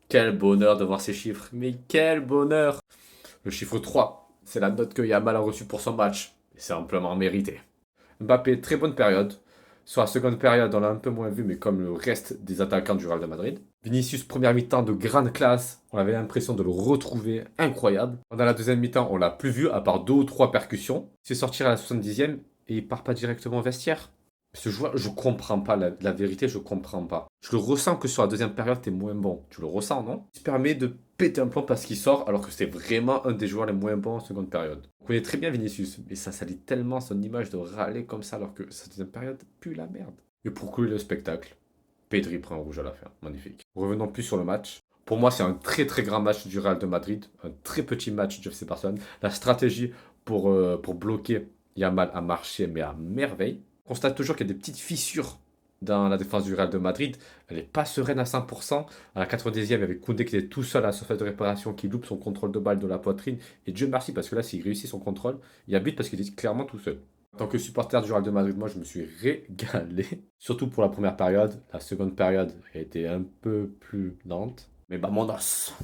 Quel bonheur de voir ces chiffres. Mais quel bonheur. Le chiffre 3, c'est la note que Yamal a reçue pour son match. Et c'est amplement mérité. Mbappé, très bonne période. Sur la seconde période, on l'a un peu moins vu, mais comme le reste des attaquants du Real de Madrid. Vinicius, première mi-temps de grande classe. On avait l'impression de le retrouver incroyable. Pendant la deuxième mi-temps, on l'a plus vu, à part deux ou trois percussions. Il s'est sorti à la 70e et il part pas directement au vestiaire. Ce joueur, je comprends pas, la vérité, je comprends pas. Je le ressens que sur la deuxième période, t'es moins bon. Tu le ressens, non? Il se permet de péter un plomb parce qu'il sort, alors que c'est vraiment un des joueurs les moins bons en seconde période. On connaît très bien Vinicius, mais ça salit tellement son image de râler comme ça, alors que sa deuxième période pue la merde. Et pour clore le spectacle, Pedri prend un rouge à la fin. Magnifique. Revenons plus sur le match. Pour moi, c'est un très très grand match du Real de Madrid, un très petit match du FC Barcelone. La stratégie pour bloquer Yamal a marché, mais à merveille. On constate toujours qu'il y a des petites fissures dans la défense du Real de Madrid. Elle n'est pas sereine à 100%. À la 90e, il y avait Koundé qui était tout seul à la surface de réparation, qui loupe son contrôle de balle de la poitrine. Et Dieu merci, parce que là, s'il réussit son contrôle, il y a but parce qu'il est clairement tout seul. En tant que supporter du Real de Madrid, moi, je me suis régalé. Surtout pour la première période. La seconde période a été un peu plus lente. Mais bah, mon os.